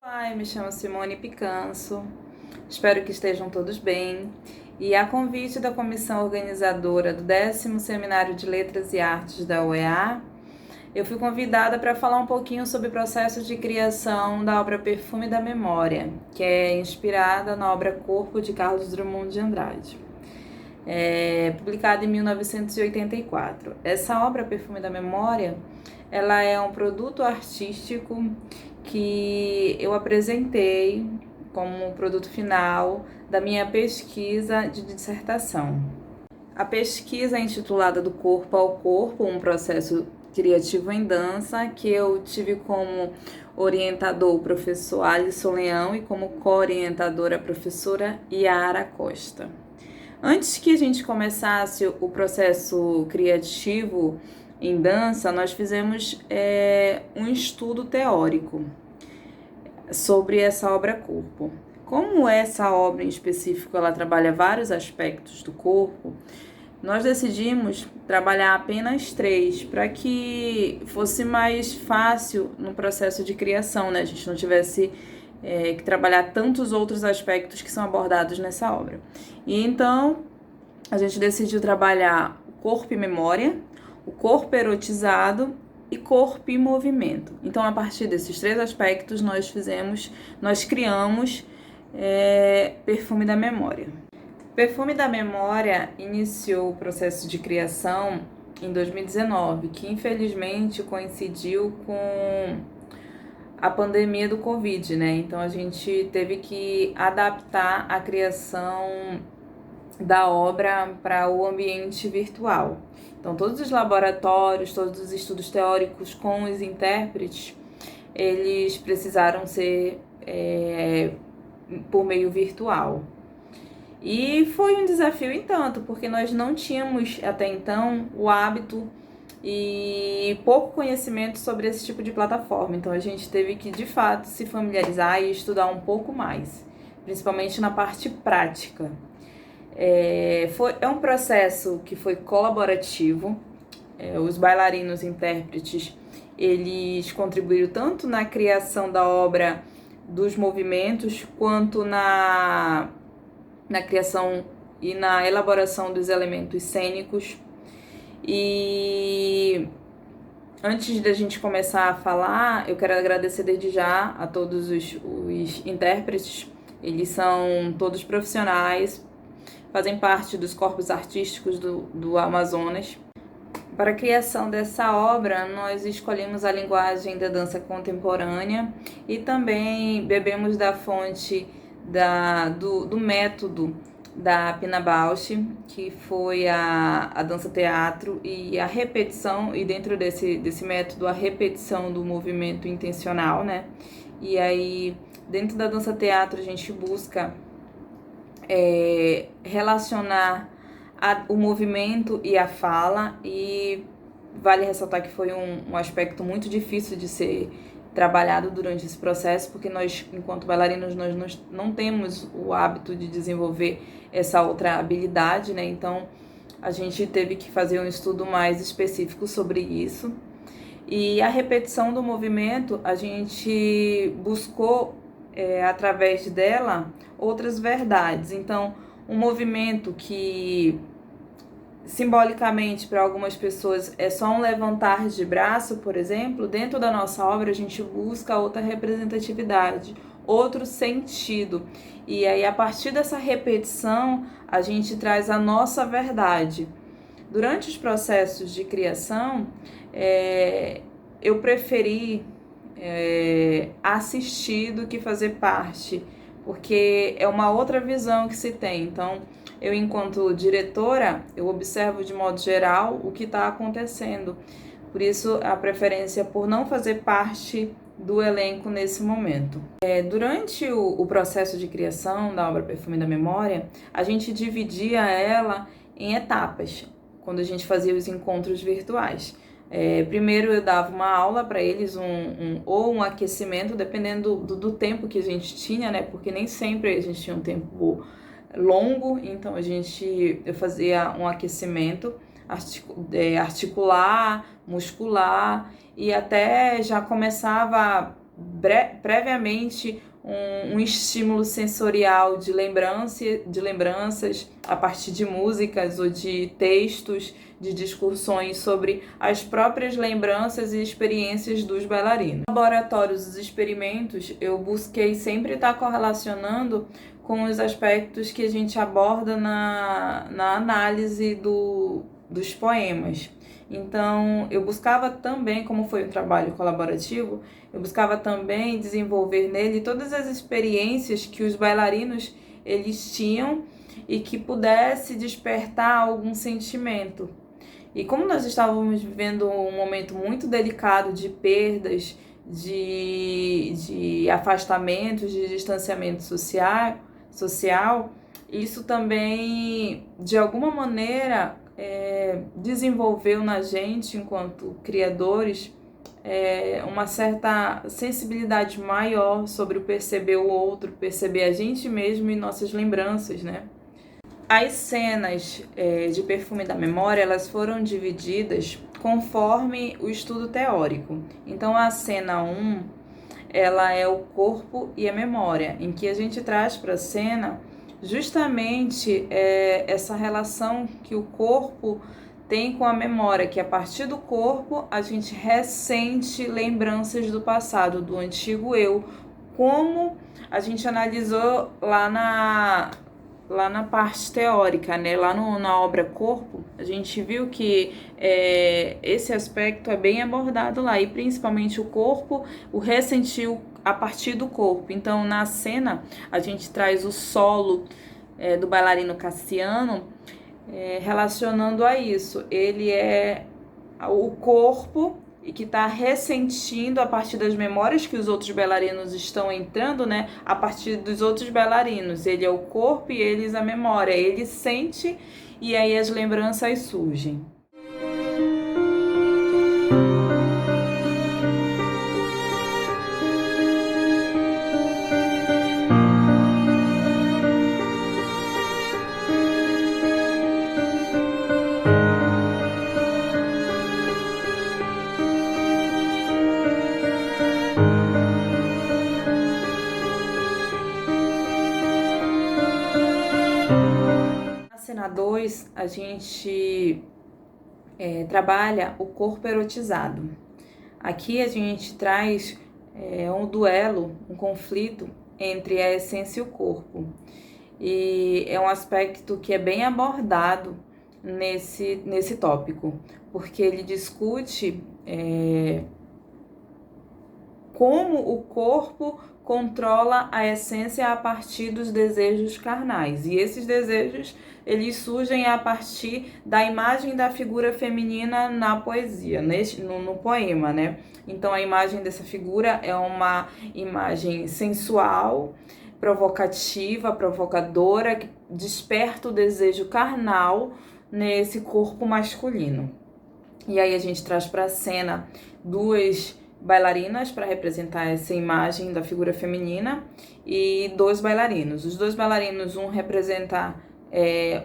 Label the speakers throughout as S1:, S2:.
S1: Olá, eu me chamo Simone Picanso, espero que estejam todos bem. E a convite da comissão organizadora do 10º Seminário de Letras e Artes da UEA, eu fui convidada para falar um pouquinho sobre o processo de criação da obra Perfume da Memória, que é inspirada na obra Corpo de Carlos Drummond de Andrade, publicada em 1984. Essa obra Perfume da Memória, ela é um produto artístico que eu apresentei como produto final da minha pesquisa de dissertação. A pesquisa é intitulada Do Corpo ao Corpo, um processo criativo em dança, que eu tive como orientador o professor Alisson Leão e como co-orientadora a professora Yara Costa. Antes que a gente começasse o processo criativo em dança, nós fizemos um estudo teórico sobre essa obra Corpo. Como essa obra em específico ela trabalha vários aspectos do corpo, nós decidimos trabalhar apenas 3 para que fosse mais fácil no processo de criação, né? A gente não tivesse que trabalhar tantos outros aspectos que são abordados nessa obra. E então a gente decidiu trabalhar o corpo e memória, o corpo erotizado e corpo e movimento. Então, a partir desses 3 aspectos, nós criamos Perfume da Memória. Perfume da Memória iniciou o processo de criação em 2019, que infelizmente coincidiu com a pandemia do Covid, né? Então, a gente teve que adaptar a criação da obra para o ambiente virtual. Então, todos os laboratórios, todos os estudos teóricos com os intérpretes, eles precisaram ser por meio virtual. E foi um desafio em tanto, porque nós não tínhamos até então o hábito e pouco conhecimento sobre esse tipo de plataforma. Então, a gente teve que, de fato, se familiarizar e estudar um pouco mais, principalmente na parte prática. É um processo que foi colaborativo. Os bailarinos intérpretes, eles contribuíram tanto na criação da obra dos movimentos, quanto na criação e na elaboração dos elementos cênicos. E antes da gente começar a falar, eu quero agradecer desde já a todos os intérpretes. Eles são todos profissionais, fazem parte dos corpos artísticos do Amazonas. Para a criação dessa obra, nós escolhemos a linguagem da dança contemporânea e também bebemos da fonte do método da Pina Bausch, que foi a dança-teatro, e a repetição, e dentro desse método, a repetição do movimento intencional, né? E aí, dentro da dança-teatro, a gente busca relacionar o movimento e a fala, e vale ressaltar que foi um aspecto muito difícil de ser trabalhado durante esse processo, porque nós, enquanto bailarinos, nós não temos o hábito de desenvolver essa outra habilidade, né? Então, a gente teve que fazer um estudo mais específico sobre isso. E a repetição do movimento, a gente buscou, através dela, outras verdades. Então, um movimento que simbolicamente para algumas pessoas é só um levantar de braço, por exemplo, dentro da nossa obra a gente busca outra representatividade, outro sentido. E aí, a partir dessa repetição, a gente traz a nossa verdade. Durante os processos de criação, eu preferi assistir do que fazer parte, porque é uma outra visão que se tem. Então, eu, enquanto diretora, eu observo de modo geral o que está acontecendo. Por isso, a preferência por não fazer parte do elenco nesse momento. Durante o processo de criação da obra Perfume da Memória, a gente dividia ela em etapas, quando a gente fazia os encontros virtuais. Primeiro eu dava uma aula para eles, ou um aquecimento, dependendo do tempo que a gente tinha, né? Porque nem sempre a gente tinha um tempo longo, então eu fazia um aquecimento articular, muscular, e até já começava previamente um estímulo sensorial de lembranças a partir de músicas ou de textos, de discussões sobre as próprias lembranças e experiências dos bailarinos. Nos laboratórios, os experimentos, eu busquei sempre estar correlacionando com os aspectos que a gente aborda na análise dos poemas. Então, eu buscava também, como foi um trabalho colaborativo, eu buscava também desenvolver nele todas as experiências que os bailarinos eles tinham e que pudesse despertar algum sentimento. E como nós estávamos vivendo um momento muito delicado de perdas, de afastamentos, de distanciamento social, isso também, de alguma maneira, desenvolveu na gente, enquanto criadores, uma certa sensibilidade maior sobre o perceber o outro, perceber a gente mesmo e nossas lembranças, né? As cenas de perfume da memória, elas foram divididas conforme o estudo teórico. Então, a cena 1, ela é o corpo e a memória, em que a gente traz para a cena justamente essa relação que o corpo tem com a memória, que a partir do corpo a gente ressente lembranças do passado, do antigo eu, como a gente analisou lá na parte teórica, né? Lá na obra Corpo, a gente viu que esse aspecto é bem abordado lá, e principalmente o corpo, o ressentiu a partir do corpo. Então, na cena, a gente traz o solo do bailarino Cassiano relacionando a isso. Ele é o corpo e que está ressentindo a partir das memórias que os outros bailarinos estão entrando, né? A partir dos outros bailarinos. Ele é o corpo e eles a memória. Ele sente e aí as lembranças surgem. Na cena 2, a gente trabalha o corpo erotizado. Aqui a gente traz um duelo, um conflito entre a essência e o corpo. E é um aspecto que é bem abordado nesse tópico, porque ele discute como o corpo controla a essência a partir dos desejos carnais. E esses desejos, eles surgem a partir da imagem da figura feminina na poesia, no poema, né? Então, a imagem dessa figura é uma imagem sensual, provocativa, provocadora, que desperta o desejo carnal nesse corpo masculino. E aí a gente traz para a cena duas bailarinas para representar essa imagem da figura feminina e dois bailarinos. Os dois bailarinos, um representa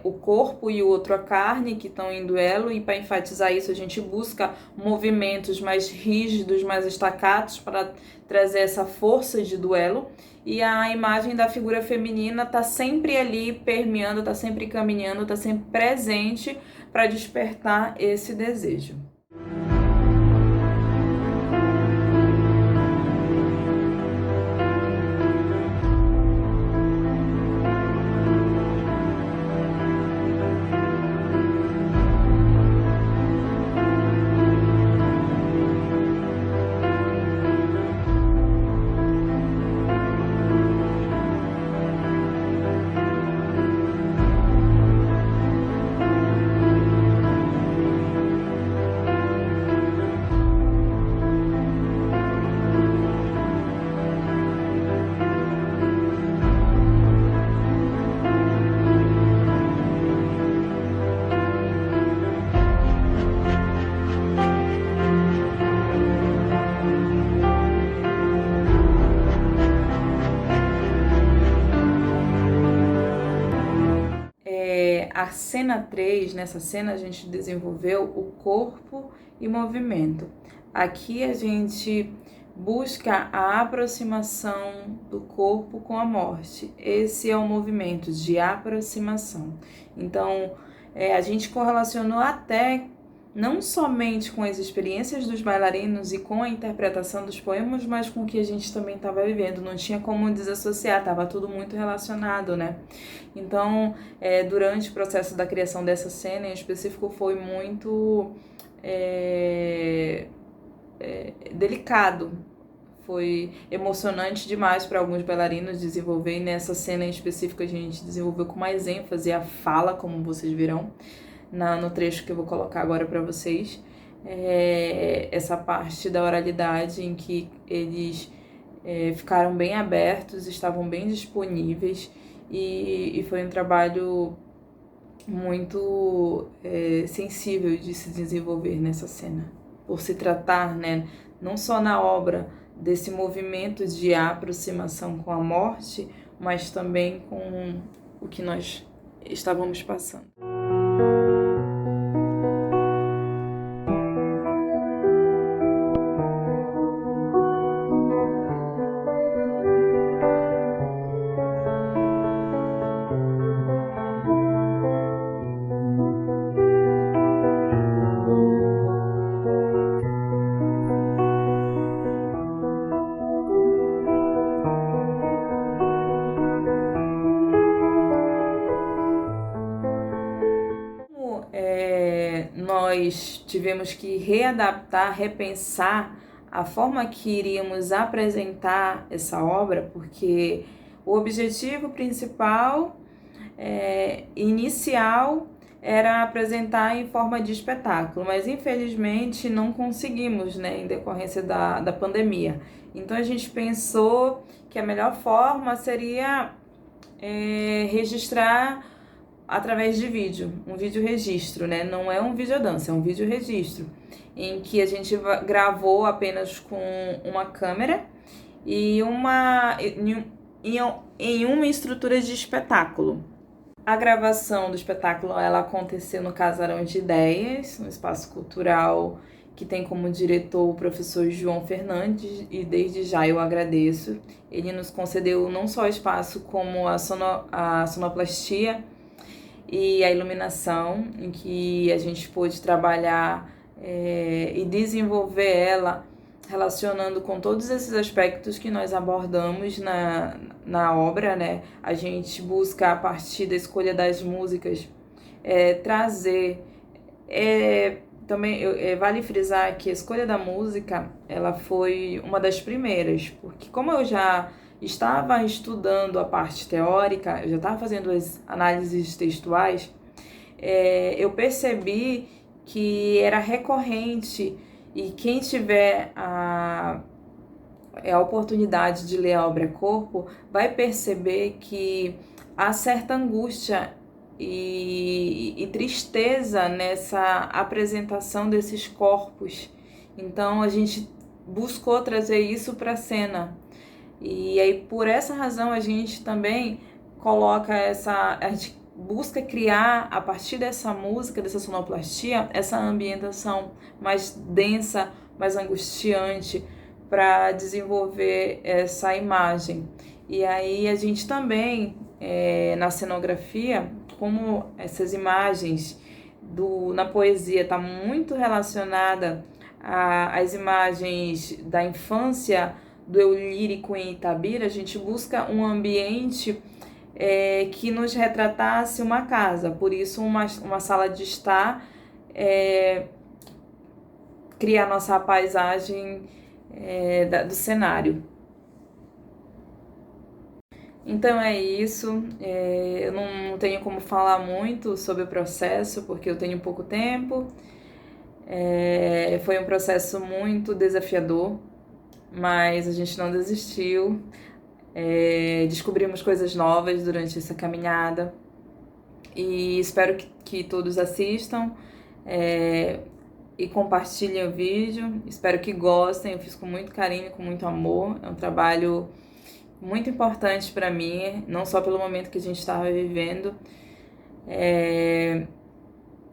S1: o corpo e o outro a carne, que estão em duelo, e para enfatizar isso a gente busca movimentos mais rígidos, mais estacatos para trazer essa força de duelo, e a imagem da figura feminina está sempre ali permeando, está sempre caminhando, está sempre presente para despertar esse desejo. A cena 3, nessa cena a gente desenvolveu o corpo e movimento. Aqui a gente busca a aproximação do corpo com a morte. Esse é o movimento de aproximação. Então, a gente correlacionou até não somente com as experiências dos bailarinos e com a interpretação dos poemas, mas com o que a gente também estava vivendo. Não tinha como desassociar, estava tudo muito relacionado, né? Então, durante o processo da criação dessa cena em específico, foi muito delicado. Foi emocionante demais para alguns bailarinos desenvolver, e nessa cena em específico a gente desenvolveu com mais ênfase a fala, como vocês verão no trecho que eu vou colocar agora para vocês. Essa parte da oralidade em que eles ficaram bem abertos, estavam bem disponíveis, e foi um trabalho muito sensível de se desenvolver nessa cena, por se tratar, né, não só na obra desse movimento de aproximação com a morte, mas também com o que nós estávamos passando. Nós tivemos que readaptar, repensar a forma que iríamos apresentar essa obra, porque o objetivo principal, inicial, era apresentar em forma de espetáculo, mas infelizmente não conseguimos, né, em decorrência da pandemia. Então a gente pensou que a melhor forma seria registrar através de vídeo, um vídeo registro, né? Não é um videodança, é um vídeo registro, em que a gente gravou apenas com uma câmera e em uma estrutura de espetáculo. A gravação do espetáculo ela aconteceu no Casarão de Ideias, um espaço cultural que tem como diretor o professor João Fernandes, e desde já eu agradeço. Ele nos concedeu não só espaço, como a sonoplastia e a iluminação, em que a gente pôde trabalhar e desenvolver ela, relacionando com todos esses aspectos que nós abordamos na obra, né? A gente busca, a partir da escolha das músicas, trazer... Também vale frisar que a escolha da música ela foi uma das primeiras, porque como eu já estava estudando a parte teórica, eu já estava fazendo as análises textuais, eu percebi que era recorrente, e quem tiver a oportunidade de ler a obra Corpo vai perceber que há certa angústia e tristeza nessa apresentação desses corpos. Então a gente buscou trazer isso para a cena. E aí, por essa razão, a gente também coloca a gente busca criar, a partir dessa música, dessa sonoplastia, essa ambientação mais densa, mais angustiante, para desenvolver essa imagem. E aí a gente também, na cenografia, como essas imagens na poesia está muito relacionada às imagens da infância, do eu lírico em Itabira, a gente busca um ambiente que nos retratasse uma casa, por isso uma sala de estar, criar nossa paisagem do cenário. Então é isso, eu não tenho como falar muito sobre o processo, porque eu tenho pouco tempo, foi um processo muito desafiador, mas a gente não desistiu, descobrimos coisas novas durante essa caminhada, e espero que todos assistam e compartilhem o vídeo, espero que gostem, eu fiz com muito carinho, com muito amor, é um trabalho muito importante para mim, não só pelo momento que a gente estava vivendo.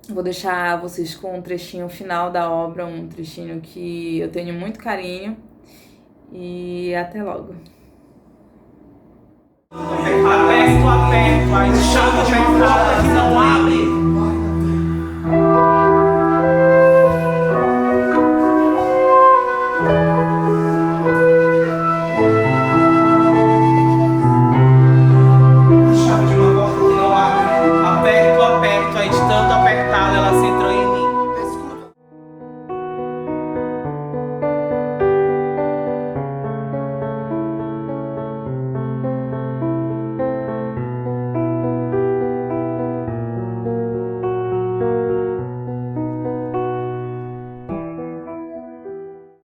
S1: Vou deixar vocês com um trechinho final da obra, um trechinho que eu tenho muito carinho, e até logo.
S2: Aperto, aperto, aí chama de porta que não abre.